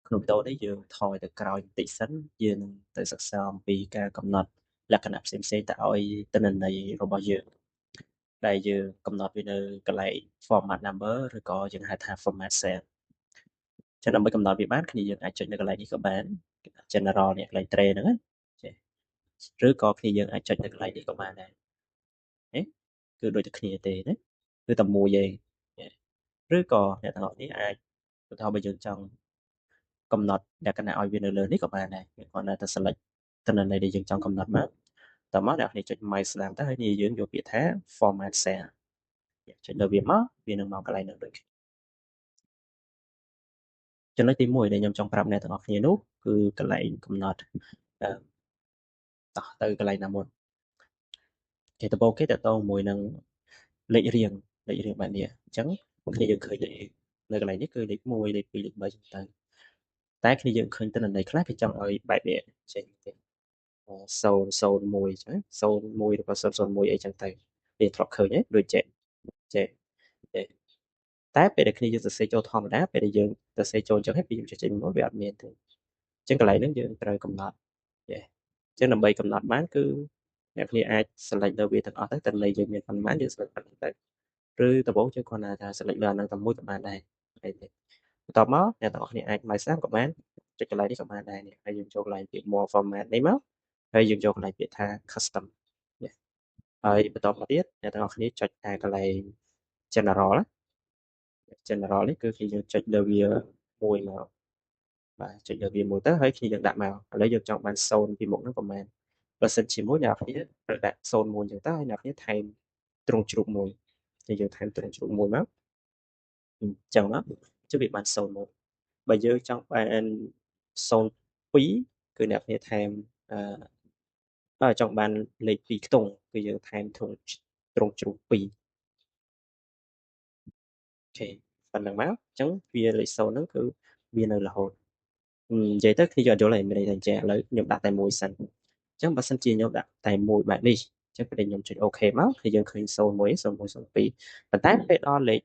ក្នុងវីដេអូនេះយើងថយទៅក្រោយបន្តិចសិនយើងនឹងទៅសិក្សាអំពីការកំណត់លក្ខណៈផ្សេងៗទៅឲ្យទិន្នន័យរបស់យើងដែលយើងកំណត់វានៅកន្លែង format number ឬក៏យើងហៅថា format cell ចឹងដើម្បីកំណត់វាបានគ្នាយើងអាចចុចនៅកន្លែងនេះក៏បាន general នេះកន្លែង tray ហ្នឹងណាចេះឬក៏គ្នាយើងអាចចុចនៅកន្លែងនេះក៏បានដែរណាគឺដូចតែគ្នាទេណាគឺតែមួយឯងឬក៏អ្នកទាំងអស់នេះអាចឧទាហរណ៍បើយើងចង់កំណត់លក្ខណៈឲ្យវានៅលើនេះក៏បានដែរគ្រាន់តែ select ទិន្នន័យដែលយើងចង់កំណត់មកតមកអ្នកនេះចុច mouse ស្ដាំទៅហើយយើងយកពាក្យថា format cell ចុចលើវាមកវានឹងមកកន្លែងហ្នឹងដូចគ្នាចំណុចទី1ដែលខ្ញុំចង់ប្រាប់អ្នកទាំងអស់គ្នានោះគឺកន្លែងកំណត់តោះទៅកន្លែងណាមុនគេដំបូងគេតទៅមួយនឹងលេខរៀងបែបនេះអញ្ចឹងគ្នាយើងឃើញលេខនៅកន្លែងនេះគឺលេខ1លេខ2លេខ3ចឹងទៅតែគ្នាយើងឃើញទិន្នន័យខ្លះគេចង់ឲ្យបែបនេះចេញទេ001អញ្ចឹង01ឬក៏001អីចឹងទៅវាធ្លាប់ឃើញទេដូចចេះតែពេលដែលគ្នាយើងសរសេរចូលធម្មតាពេលដែលយើងសរសេរចូលអញ្ចឹងហើយពេលយើងចេញមកវាអត់មានទេអញ្ចឹងកន្លែងហ្នឹងយើងត្រូវកំណត់ចេះអញ្ចឹងដើម្បីកំណត់បានគឺអ្នកគ្នាអាច select លើវាទាំងអស់ទៅតែន័យយើងមានប៉ុន្មានយើង select ប៉ុណ្្នឹងទៅឬដំបូងយើងគ្រាន់តែ select លើអាហ្នឹងតែមួយក៏បានដែរអីទេបន្ទាប់មកអ្នកទាំងអស់គ្នាអាច mouse ស្ដាំក៏បានចុចកន្លែងនេះក៏បានដែរនេះហើយយើងចូលកន្លែងពាក្យ more format នេះមកហើយយើងយកកន្លែងពាក្យថា custom ហើយបន្តមកទៀតអ្នកទាំងអស់គ្នាចុចតែកន្លែង general នេះគឺគេយើងចុចលើវាមួយមកបាទចុចលើវាមួយទៅហើយគ្នាយើងដាក់មកឥឡូវយើងចង់បាន0ពីមុខហ្នឹងប្រហែលបើសិនជាមួយអ្នកគ្នាត្រូវដាក់01អញ្ចឹងទៅហើយអ្នកគ្នាថែមទ្រង់ជ្រូកមួយហើយយើងថែមទ្រង់ជ្រូកមួយមកអញ្ចឹងមកជិះវាបាន01បើយើងចង់បាន02គឺអ្នកគ្នាថែមចង់បានលេខ2ខ្ទង់គឺយើងថែមទ្រង់ជ្រូក2អូខេប៉ុណ្្នឹងមកអញ្ចឹងវាលេខ0ហ្នឹងគឺវានៅរហូតនិយាយទៅខ្ញុំអត់យល់ទេមានន័យថាអញ្ចឹងឥឡូវខ្ញុំដាក់តែមួយសិនអញ្ចឹងបើសិនជាខ្ញុំដាក់តែមួយបែបនេះអញ្ចឹងពេលខ្ញុំចុចអូខេមកគឺយើងឃើញ01 01 02ប៉ុន្តែពេលដល់លេខ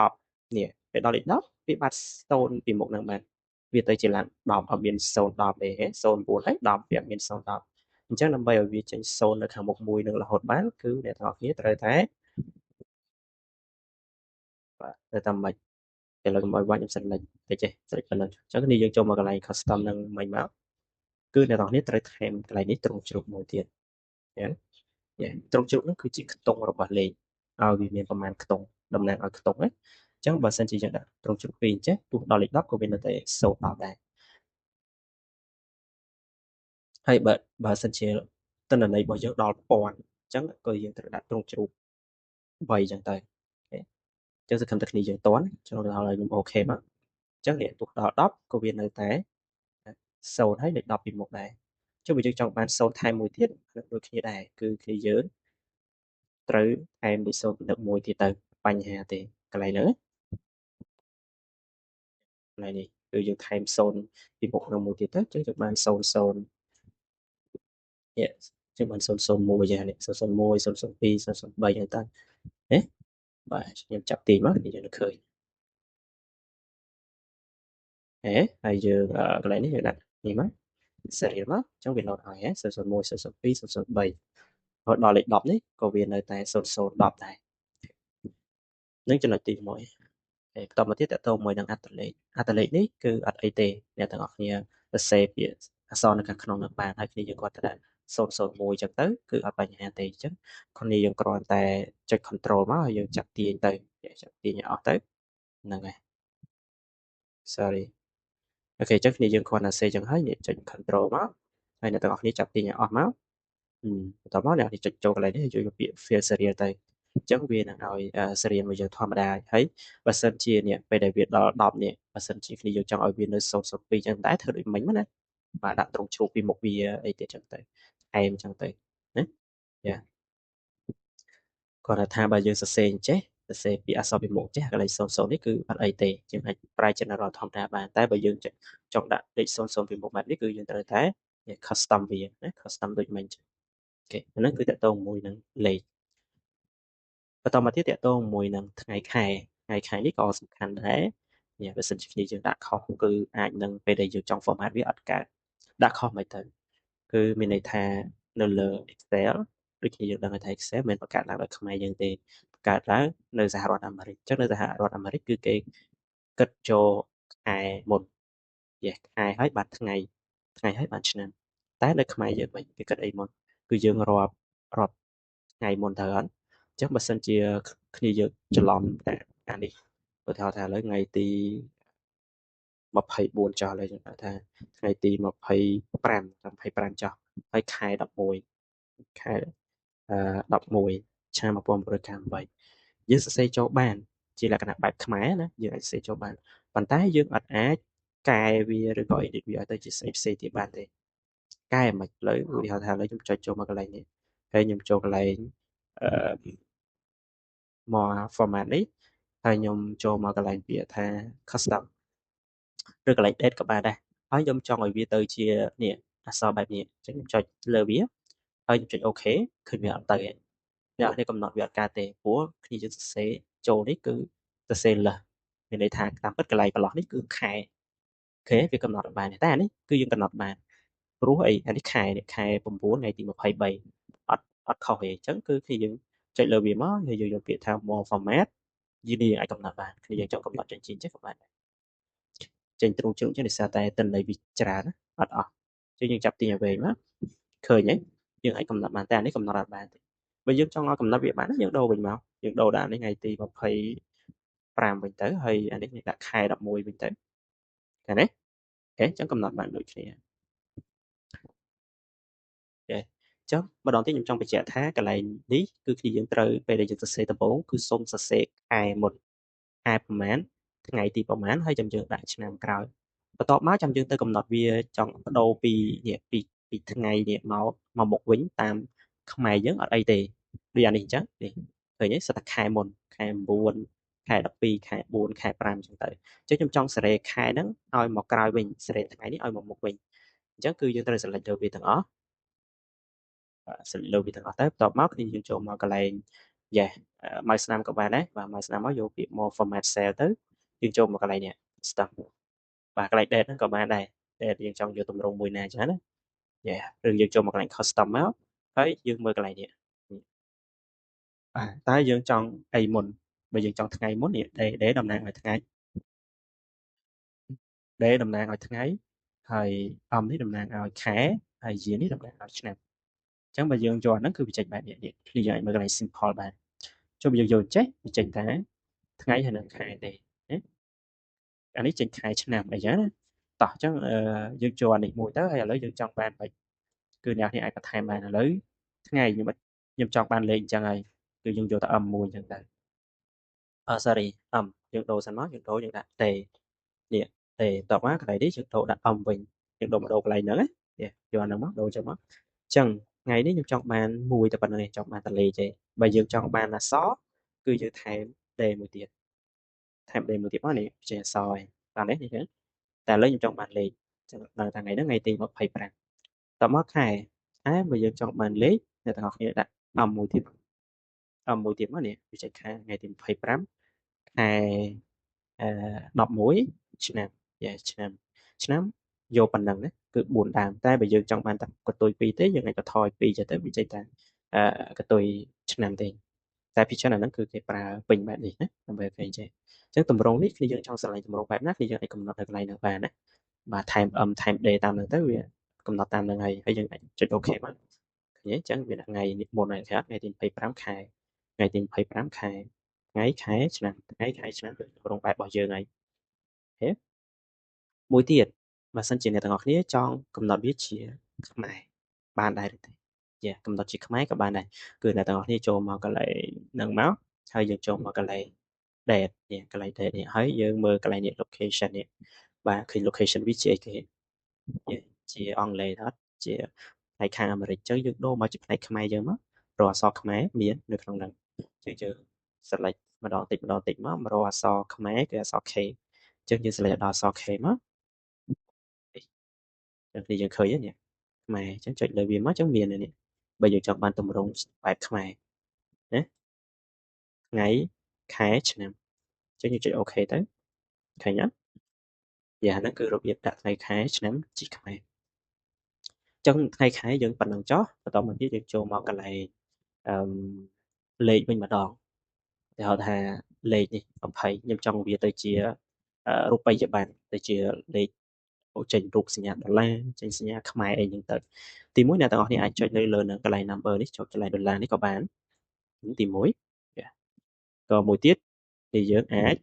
10នេះពេលដល់លេខ10វាបាត់0ពីមុខហ្នឹងបាទវាទៅជាឡើង10អត់មាន0 10ទេ09ហើយ10វាអត់មាន0 10អញ្ចឹងដើម្បីឲ្យវាចេញ0នៅខាងមុខមួយនឹងរហូតបានគឺអ្នកទាំងអស់គ្នាត្រូវតែបាទត្រូវតែមិនឥឡូវកុំឲ្យវាច់ខ្ញុំសិនលេចតិចទេស្រេចប៉ុណ្ណឹងអញ្ចឹងនេះយើងចូលមកកន្លែង custom នឹងមិញមកគឺអ្នកនរគ្នាត្រូវថែមកន្លែងនេះទ្រង់ជ្រូកមួយទៀតទ្រង់ជ្រូកនោះគឺជាខ្ទង់របស់លេខឲ្យវាមានប្រមាណខ្ទង់តំណាងឲ្យខ្ទង់ណាអញ្ចឹងបើសិនជាយើងដាក់ទ្រង់ជ្រូក2អញ្ចឹងទោះដល់លេខ10ក៏វានៅតែ0 10ដែរហើយបើសិនជាទិន្នន័យរបស់យើងដល់1000អញ្ចឹងក៏យើងត្រូវដាក់ទ្រង់ជ្រូក3អញ្ចឹងទៅអញ្ចឹងសង្ឃឹមតែគ្នាយើងតន់ចូលដល់ហើយខ្ញុំអូខេមកអញ្ចឹងទោះដល់10ក៏វានៅតែ0ហើយលេខ10ពីមុខដែរចុះបើយើងចង់បាន0ថែមមួយទៀតដូចគ្នាដែរគឺគ្នាយើងត្រូវថែមលេខ0ពីលើ1ទៀតទៅបញ្ហាទេកន្លែងហ្នឹងកន្លែងនេះគឺយើងថែម0ពីមុខនឹងមួយទៀតទៅចឹងយើងបាន00នេះចឹងបាន001យ៉ាងនេះ001 002 003យ៉ាងទៅណាបាទខ្ញុំចាប់ទាញមកយើងនឹងឃើញហើយយើងកន្លែងនេះយើងដាក់នេះមក serial មកអញ្ចឹងវា load ឲ្យ001 002 003ហើយដល់លេខ10នេះក៏វានៅតែ0010ដែរនឹងចំណុចទី1ហើយបន្តមកទៀតតទៅមួយនឹងអត្តលេខនេះគឺអត់អីទេអ្នកទាំងអស់គ្នាសរសេរពាក្យអក្សរនៅខាងក្នុងនឹងបានហើយគ្នាយើងគាត់ទៅដាក់001អញ្ចឹងទៅគឺអត់បញ្ហាទេអញ្ចឹងគ្នាយើងគ្រាន់តែចុច control មកហើយយើងចាប់ទាញទៅចាប់ទាញឲ្យអស់ទៅហ្នឹងហើយ sorry អូខេអញ្ចឹងគ្នាយើងគ្រាន់តែសេអញ្ចឹងហើយចុច control មកហើយអ្នកទាំងអស់គ្នាចាប់ទាញឲ្យអស់មកបន្តមកអ្នកនេះចុចចូលកន្លែងនេះយកពាក្យ fill serial ទៅអញ្ចឹងវានឹងឲ្យ serial របស់យើងធម្មតាហើយបើសិនជានេះពេលដែលវាដល់10នេះបើសិនជាគ្នាយើងចង់ឲ្យវានៅ002អញ្ចឹងដែរធ្វើដូចមិញណាបាទដាក់ទ្រង់ជ្រូកពីមុខវាអីទៀតអញ្ចឹងទៅអែមអញ្ចឹងទៅណាយ៉ាគាត់ថាបើយើងសរសេរអញ្ចេះសរសេរពាក្យអក្សរពីមុខចេះកន្លែង00នេះគឺអត់អីទេយើងអាចប្រើ general ធម្មតាបានតែបើយើងចង់ដាក់លេខ00ពីមុខបែបនេះគឺយើងត្រូវតែ custom វាណា custom ដូចមិញចឹងអូខេអាហ្នឹងគឺតកតងមួយនឹងលេខបន្តមកទៀតតកតងមួយនឹងថ្ងៃខែនេះក៏សំខាន់ដែរ បើសិនជាគ្នាយើងដាក់ខុសគឺអាចនឹងពេលដែលយើងចង់ format វាអត់កើតដាក់ខុសមិនទៅគឺមានន័យថានៅលើ Excel ដូចគ្នាយើងដឹងថា Excel មិនបង្កើតឡើងដោយខ្មែរយើងទេបង្កើតឡើងនៅសហរដ្ឋអាមេរិកអញ្ចឹងនៅសហរដ្ឋអាមេរិកគឺគេគិតចូលខែមុនខែហើយបានថ្ងៃហើយបានឆ្នាំតែនៅខ្មែរយើងវិញគេគិតអីមុនគឺយើងរាប់ថ្ងៃមុនទៅអត់អញ្ចឹងបើសិនជាគ្នាយើងច្រឡំតែអានេះឧទាហរណ៍ថាឥឡូវថ្ងៃទី24ចុះឥឡូវយើងដាក់ថាថ្ងៃទី25ចុះហើយខែ11ខែ11ឆ្នាំ1998យើងសរសេរចូលបានជាលក្ខណៈបែបខ្មែរណាយើងអាចសរសេរចូលបានប៉ុន្តែយើងអត់អាចកែវាឬក៏ edit វាឲ្យទៅជាស្អីផ្សេងទៀតបានទេកែមិនលើឧទាហរណ៍ថាឥឡូវខ្ញុំចុចចូលមកកន្លែងនេះហើយខ្ញុំចូលកន្លែងមក format នេះហើយខ្ញុំចូលមកកន្លែងពាក្យថា custom ឬកន្លែង date ក៏បានដែរហើយខ្ញុំចង់ឲ្យវាទៅជានេះអក្សរបែបនេះអញ្ចឹងខ្ញុំចុចលើវាហើយខ្ញុំចុច OK ឃើញវាអត់ទៅទេអ្នកនេះកំណត់វាអត់កើតទេព្រោះគ្នាយើងសរសេរចូលនេះគឺសរសេរលើសមានន័យថាតាមពិតកន្លែងបន្លោះនេះគឺខែអូខេវាកំណត់អត់បានទេតែអានេះគឺយើងកំណត់បានព្រោះអីអានេះខែ9ថ្ងៃទី23អត់ខុសទេអញ្ចឹងគឺគ្នាយើងចុចលើវាមកហើយយើងយកពាក្យថា more format យើងអាចកំណត់បានគ្នាយើងចង់កំណត់ចេញចេះក៏បានចេញទ្រង់ជ្រុងចេះដោយសារតែទិន្នន័យវាច្រើនអត់អស់ចឹងយើងចាប់ទាញឲ្យវែងមកឃើញទេយើងអាចកំណត់បានតែអានេះកំណត់អត់បានទេបើយើងចង់ឲ្យកំណត់វាបានយើងដូរវិញមកយើងដូរដាក់នេះថ្ងៃទី25វិញទៅហើយអានេះដាក់ខែ11វិញទៅឃើញទេអូខេចឹងកំណត់បានដូចគ្នាអូខេចុះម្ដងទៀតខ្ញុំចង់បញ្ជាក់ថាកន្លែងនេះគឺគ្នាយើងត្រូវពេលដែលយើងសរសេរដំបូងគឺសូមសរសេរខែមុនខែប្រហែលថ្ងៃទីប្រហែលហើយចាំយើងដាក់ឆ្នាំក្រោយបន្ទាប់មកចាំយើងទៅកំណត់វាចង់បដូរពីនេះពីថ្ងៃនេះមកមុខវិញតាមខ្មែរយើងអត់អីទេដូចអានេះអញ្ចឹងនេះឃើញទេសិតតែខែមុនខែ9ខែ12ខែ4ខែ5អញ្ចឹងទៅអញ្ចឹងខ្ញុំចង់សេរីខែហ្នឹងឲ្យមកក្រោយវិញសេរីថ្ងៃនេះឲ្យមកមុខវិញអញ្ចឹងគឺយើងត្រូវ select លើវាទាំងអស់ select លើវាទាំងអស់ទៅបន្ទាប់មកគឺយើងចូលមកកន្លែង yes មកស្នាមក៏បានដែរបាទមកស្នាមមកយកពាក្យ more format cell ទៅយើងចូលមកកន្លែងនេះ stop បាទកន្លែង date ហ្នឹងក៏បានដែរ date យើងចង់យកទម្រង់មួយណាអញ្ចឹងណាឬយើងចូលមកកន្លែង custom មកហើយយើងមើលកន្លែងនេះបាទតើយើងចង់អីមុនបើយើងចង់ថ្ងៃមុននេះ day តំណាងឲ្យថ្ងៃ day តំណាងឲ្យថ្ងៃហើយអំនេះតំណាងឲ្យខែហើយ year នេះតំណាងឲ្យឆ្នាំអញ្ចឹងបើយើងយកហ្នឹងគឺវាចេញបែបនេះគឺយើងអាចមើលកន្លែង simple បានចុះបើយើងយកចេះវាចេញថាថ្ងៃហើយនឹងខែទេណាអានេះចេញខែឆ្នាំអីចឹងណាតោះអញ្ចឹងយើងចូលអានេះមួយទៅហើយឥឡូវយើងចង់បានបាច់គឺអ្នកនេះអាចបន្ថែមបានឥឡូវថ្ងៃខ្ញុំចង់បានលេខអញ្ចឹងហើយគឺយើងយកទៅ M1 អញ្ចឹងទៅsorry M យើងដូរសិនមកយើងដូរយើងដាក់តេនេះតេតបមកកន្លែងនេះយើងដូរដាក់ M វិញយើងដូរមកដូរកន្លែងហ្នឹងណាយកអាហ្នឹងមកដូរចឹងមកអញ្ចឹងថ្ងៃនេះខ្ញុំចង់បានមួយតែប៉ុណ្្នឹងឯងចង់បានតែលេខទេបើយើងចង់បានអក្សរគឺយើងថែមតេមួយទៀតថែមតេមួយទៀតមកនេះជាអក្សរឯងតាមនេះឃើញតែឥឡូវខ្ញុំចង់បានលេខចឹងដល់ថ្ងៃហ្នឹងថ្ងៃទី25តមកខែបើយើងចង់បានលេខអ្នកទាំងអស់គ្នាដាក់ M មួយទៀតមួយទៀតមកនេះវាចេញខែថ្ងៃទី25ខែ11ឆ្នាំយកប៉ុណ្ណឹងណាគឺ4ដើមតែបើយើងចង់បានតែកតុយ2ទេយើងអាចបន្ថយ2ទៅវាចេញតែកតុយឆ្នាំទេតែពីច្រើនអាហ្នឹងគឺគេប្រើពេញបែបនេះណាដើម្បីគេចេះអញ្ចឹងតម្រងនេះគឺយើងចង់ស្រឡាញ់តម្រងបែបណាគឺយើងអាចកំណត់នៅកន្លែងហ្នឹងបានណាបាទថែម ថែម day តាមហ្នឹងទៅវាកំណត់តាមហ្នឹងហើយយើងអាចចុច OK មកឃើញទេអញ្ចឹងវាដាក់ថ្ងៃមុនថ្ងៃទី25ខែថ្ងៃទី25ខែថ្ងៃខែឆ្នាំថ្ងៃខែឆ្នាំគឺតម្រងបែបរបស់យើងហើយអូខេមួយទៀតបើសិនជាអ្នកទាំងអស់គ្នាចង់កំណត់វាជាខ្មែរបានដែរទេកំណត់ជាខ្មែរក៏បានដែរគឺអ្នកទាំងអស់គ្នាចូលមកកន្លែងហ្នឹងមកហើយយើងចូលមកកន្លែង date នេះកន្លែង date នេះហើយយើងមើលកន្លែងនេះ location នេះបាទឃើញ location វាជាអីគេជាអង់គ្លេសអត់ជាផ្នែកខាងអាមេរិកអញ្ចឹងយើងដូរមកជាផ្នែកខ្មែរយើងមករកអក្សរខ្មែរមាននៅក្នុងហ្នឹងអញ្ចឹងយើង select ម្ដងតិចមករកអក្សរខ្មែរគឺអក្សរ K អញ្ចឹងយើង select ដល់អក្សរ K មកនេះយើងឃើញនេះខ្មែរអញ្ចឹងចុចលើវាមកអញ្ចឹងមាននេះបើយើងចង់បានទម្រង់បែបខ្មែរណាថ្ងៃខែឆ្នាំអញ្ចឹងយើងចុច OK ទៅ ឃើញអត់យ៉ាហ្នឹងគឺរបៀបដាក់ថ្ងៃខែឆ្នាំជីខ្មែរអញ្ចឹងថ្ងៃខែយើងប៉ុណ្ណឹងចុះបន្តមកទៀតយើងចូលមកកន្លែងអឺលេខវិញម្ដងគេហៅថាលេខនេះ20ខ្ញុំចង់វាទៅជារូបិយប័ណ្ណទៅជាលេខចេញរូបសញ្ញាដុល្លារចេញសញ្ញាខ្មែរអីហ្នឹងទៅទីមួយអ្នកទាំងអស់គ្នាអាចចុចលើនឹងកន្លែង number នេះចុចកន្លែងដុល្លារនេះក៏បានទីមួយក៏មួយទៀតគឺយើងអាច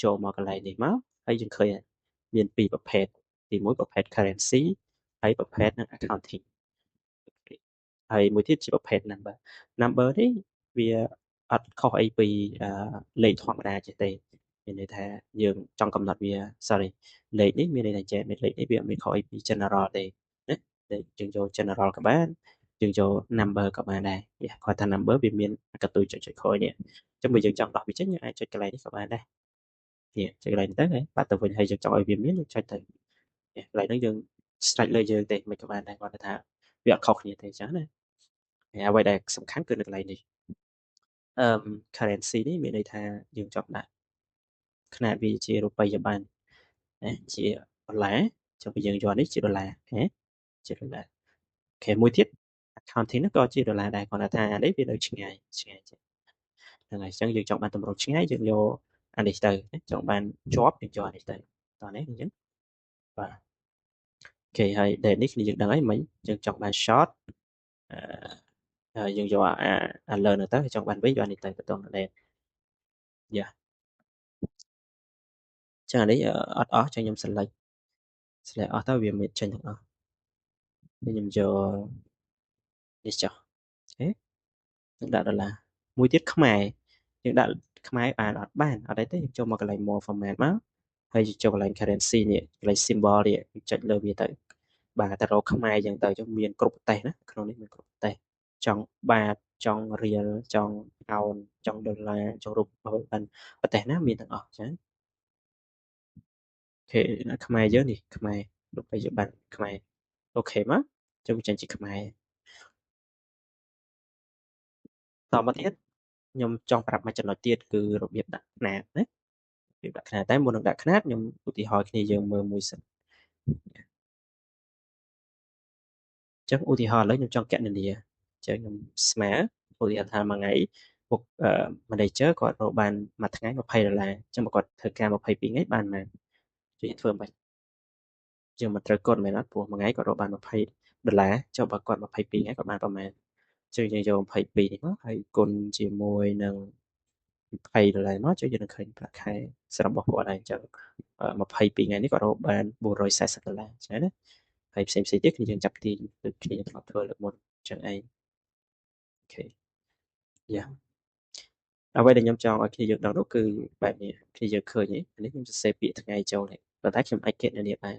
ចូលមកកន្លែងនេះមកហើយយើងឃើញមានពីរប្រភេទទីមួយប្រភេទ currency ហើយប្រភេទនឹង accounting ហើយមួយទៀតជាប្រភេទ number នេះវាអត់ខុសអីពីលេខធម្មតាចេះទេមានន័យថាយើងចង់កំណត់វា sorry លេខនេះមានន័យថាចេះលេខនេះវាអត់មានខុសអីពី general ទេណាយើងចូល general ក៏បានយើងចូល number ក៏បានដែរគាត់ថា number វាមានកន្ទុយចុចក្រោយនេះអញ្ចឹងបើយើងចង់ដោះវាចេញយើងអាចចុចកន្លែងនេះក៏បានដែរនេះចុចកន្លែងនេះទៅហើយបាត់ទៅវិញហើយយើងចង់ឲ្យវាមានយើងចុចទៅកន្លែងហ្នឹងយើងស្រេចលើយើងទេមិនក៏បានដែរគាត់ថាវាអត់ខុសគ្នាទេអញ្ចឹងណាហើយអ្វីដែលសំខាន់គឺនៅកន្លែងនេះcurrency នេះមានន័យថាយើងចង់ដាក់ຂະຫນາດវាជារូបិយប័ណ្ណណាជាដុល្លារចុះបើយើងយកនេះជាដុល្លារណាជាដុល្លារអូខេមួយទៀត accounting ហ្នឹងក៏ជាដុល្លារដែរគាត់ថាអានេះវានៅឆ្ងាយចេះហ្នឹងហើយអញ្ចឹងយើងចង់បានតម្រូវឆ្ងាយយើងយកអានេះទៅចង់បានជាប់យើងយកអានេះទៅតោះនេះអញ្ចឹងបាទអូខេហើយ date នេះគ្នាយើងដឹងហើយមិញយើងចង់បាន short យើងយកអាលើនោះទៅចង់បានវិញយកអានេះទៅបន្ត date យ៉ាចឹងអានេះអត់អស់ចឹងខ្ញុំ select អស់ទៅវាមិនចេញទាំងអស់ខ្ញុំយកនេះចុះអូខេខ្ញុំដាក់ដុល្លារមួយទៀតខ្មែរយើងដាក់ខ្មែរបានអត់បានអត់ទេយើងចូលមកកន្លែង more format មកហើយចូលកន្លែង currency នេះកន្លែង symbol នេះចុចលើវាទៅបាទតែរកខ្មែរអញ្ចឹងទៅចុះមានគ្រប់ប្រទេសណាក្នុងនេះមានគ្រប់ប្រទេសចង់បាតចង់រៀលចង់អោនចង់ដុល្លារចង់រូបប្រទេសណាមានទាំងអស់ចឹងអូខេខ្មែរយើងនេះខ្មែររូបិយប័ណ្ណខ្មែរអូខេមកចុះវាចេញជាខ្មែរតមកទៀតខ្ញុំចង់ប្រាប់មួយចំណុចទៀតគឺរបៀបដាក់ຂະຫນາດណារបៀបដាក់ຂະຫນາດតែមុននឹងដាក់ຂະຫນາດខ្ញុំឧទាហរណ៍គ្នាយើងមើលមួយសិនអញ្ចឹងឧទាហរណ៍ឥឡូវខ្ញុំចង់គណនាអញ្ចឹងខ្ញុំស្មើឧទាហរណ៍ថាមួយថ្ងៃពុកmanager គាត់រកបានមួយថ្ងៃ$20អញ្ចឹងបើគាត់ធ្វើការ22ថ្ងៃបានប៉ុន្មានជួយធ្វើមិនយើងមិនត្រូវកត់មែនអត់ព្រោះមួយថ្ងៃគាត់រកបាន$20ចុះបើគាត់22ថ្ងៃគាត់បានប៉ុន្មានជួយយើងយក22នេះមកហើយគុណជាមួយនឹង$20មកជួយយើងនឹងឃើញប្រាក់ខែសរុបរបស់គាត់ហើយអញ្ចឹង22ថ្ងៃនេះគាត់រកបាន$440អញ្ចឹងណាហើយផ្សេងទៀតគ្នាយើងចាប់ទាញដូចគ្នាធ្លាប់ធ្វើលើកមុនអញ្ចឹងឯងអូខេយ៉ាអ្វីដែលខ្ញុំចង់ឲ្យគ្នាយើងដឹងនោះគឺបែបនេះគ្នាយើងឃើញនេះខ្ញុំសរសេរពាក្យថ្ងៃចូលនេះប៉ុន្តែខ្ញុំអាចគណនាបាន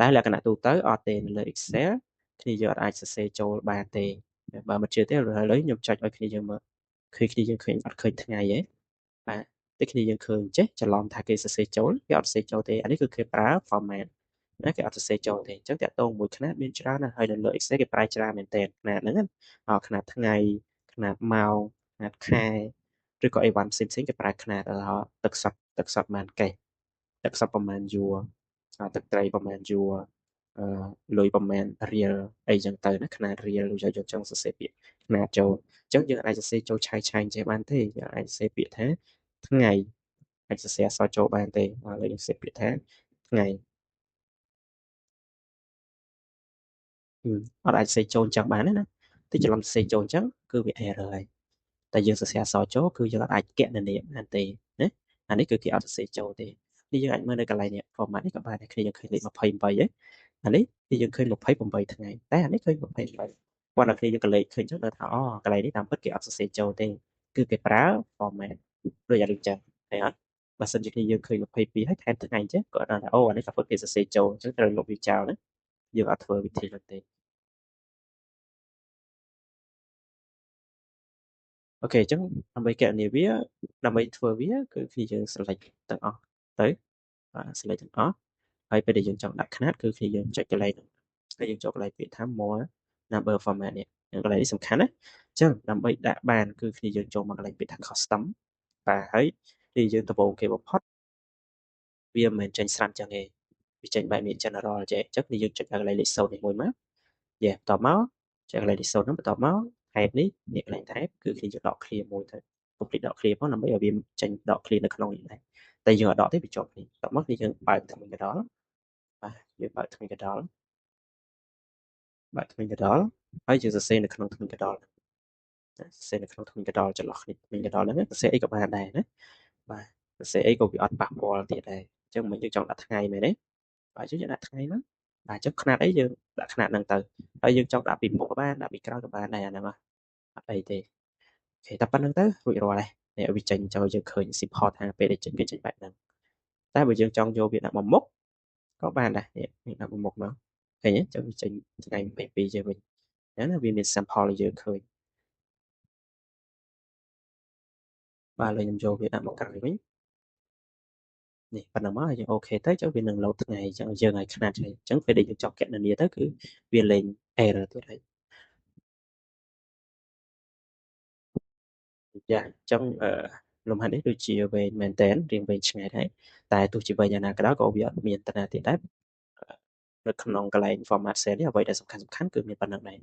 តែលក្ខណៈទូទៅអត់ទេនៅលើ Excel គ្នាយើងអាចសរសេរចូលបានទេបើមិនជឿទេឥឡូវខ្ញុំចុចឲ្យគ្នាយើងមើលគឺគ្នាយើងឃើញអត់ឃើញថ្ងៃទេបាទតែគ្នាយើងឃើញចេះច្រឡំថាគេសរសេរចូលគេអត់សរសេរចូលទេអានេះគឺគេប្រើ format ណាគេអត់សរសេរចូលទេអញ្ចឹងតាក់ទងមួយຂະຫນាតមានច្រើនណាស់ហើយនៅលើ Excel គេប្រើច្រើនមែនទែនຂະຫນាតហ្នឹងខະຫນាតថ្ងៃຂະຫນាតម៉ោងຂະຫນាតខែឬក៏អីវ៉ាន់ផ្សេងគេប្រើຂະຫນាតទឹកសុទ្ធប៉ុន្មានកេសទឹកសុទ្ធប៉ុន្មានយួរទឹកត្រីប៉ុន្មានយួរលុយប៉ុន្មានរៀលអីចឹងទៅណាຂະຫນាតរៀលយកចង់សរសេរពាក្យຂະຫນាតចូលអញ្ចឹងយើងអាចសរសេរចូលឆាយចេះបានទេយើងអាចសរសេរពាក្យថាថ្ងៃអាចសរសេរអក្សរចូលបានទេឥឡូវយើងសរសេរពាក្យថាថ្ងៃអត់អាចសរសេរចូលអញ្ចឹងបានទេណាតែច្រឡំសរសេរចូលអញ្ចឹងគឺវា error ហើយតែយើងសរសេរអក្សរចូលគឺយើងអាចគណនាបានទេណាអានេះគឺគេអត់សរសេរចូលទេនេះយើងអាចមើលនៅកន្លែងនេះ format នេះក៏បានដែរគ្នាយើងឃើញលេខ28ហ៎អានេះគឺយើងឃើញ28ថ្ងៃតែអានេះឃើញ28គាត់ដល់គ្នាយើងក៏លេខឃើញចឹងដល់ថាអូកន្លែងនេះតាមពិតគេអត់សរសេរចូលទេគឺគេប្រើ format ដូចអានេះចឹងឃើញអត់បើសិនជាគ្នាយើងឃើញ22ហើយថែមថ្ងៃចេះក៏ដល់ថាអូអានេះតាមពិតគេសរសេរចូលអញ្ចឹងត្រូវលុបវាចោលណាយើងអត់ធ្វើវិធីនោះទេអូខេអញ្ចឹងដើម្បីគណនាវាដើម្បីធ្វើវាគឺគ្នាយើង select ទាំងអស់ទៅបាទ select ទាំងអស់ហើយពេលដែលយើងចង់ដាក់ຂະຫນាតគឺគ្នាយើងចុចកន្លែងហើយយើងចូលកន្លែងពាក្យថា more number format នេះកន្លែងនេះសំខាន់ណាអញ្ចឹងដើម្បីដាក់បានគឺគ្នាយើងចូលមកកន្លែងពាក្យថា custom បាទហើយទីយើងដំបូងគេបំផុត វាមិនមែនចេញស្រាប់ចឹងទេវាចេញបែបនេះ general ចេះអញ្ចឹងយើងចុចកន្លែងលេខ0នេះមួយមកបន្ទាប់មកចុចកន្លែងលេខ0ហ្នឹងបន្ទាប់មក type នេះកន្លែង type គឺគេយកដក clear មួយទៅ complete ដក clear ផងដើម្បីឲ្យវាចេញដក clear នៅក្នុងនេះដែរតែយើងអត់ដកទេវាជាប់នេះបន្ទាប់មកគឺយើងបើកថ្មីកណ្ដុរបាទយើងបើកថ្មីកណ្ដុរហើយយើងសរសេរនៅក្នុងថ្មីកណ្ដុរសរសេរនៅក្នុងថ្មីកណ្ដុរចន្លោះគ្នាថ្មីកណ្ដុរហ្នឹងសរសេរអីក៏បានដែរណាបាទសរសេរអីក៏វាអត់ប៉ះពាល់ទៀតដែរអញ្ចឹងមិនយើងចង់ដាក់ថ្ងៃមែនទេបាទយើងដាក់ថ្ងៃហ្នឹងបាទអញ្ចឹងຂະຫນាត់អីយើងដាក់ຂະຫນាត់ហ្នឹងទៅហើយយើងចង់ដាក់ពីមុខក៏បានដាក់ពីក្រោយក៏បានដែរអាហ្នឹងអត់អីទេអូខេតែប៉ុណ្្នឹងទៅរួចរាល់ហើយនេះឲ្យវាចេញចូលយើងឃើញ simple ថាពេលដែលចេញវាចេញបែបហ្នឹងតែបើយើងចង់យកវាដាក់មកមុខក៏បានដែរនេះដាក់មកមុខមកឃើញទេចឹងវាចេញថ្ងៃ22យើងវិញអញ្ចឹងណាវាមាន sample ឲ្យយើងឃើញបាទឥឡូវខ្ញុំយកវាដាក់មកក្រោយវិញនេះប៉ុណ្ណឹងមកហើយយើងអូខេទៅចឹងវានឹង load ថ្ងៃចឹងយើងឲ្យຂະຫນាត់អញ្ចឹងពេលដែលយើងចង់គណនាទៅគឺវាលេង error ទៀតហើយចាអញ្ចឹងលំហាត់នេះដូចជាវែងមែនតើរៀងវែងឆ្ងាយដែរតែទោះជាវែងយ៉ាងណាក៏ដោយក៏វាអត់មានតាណាទៀតដែរនៅក្នុងកន្លែង format cell នេះអ្វីដែលសំខាន់គឺមានប៉ុណ្្នឹងដែរ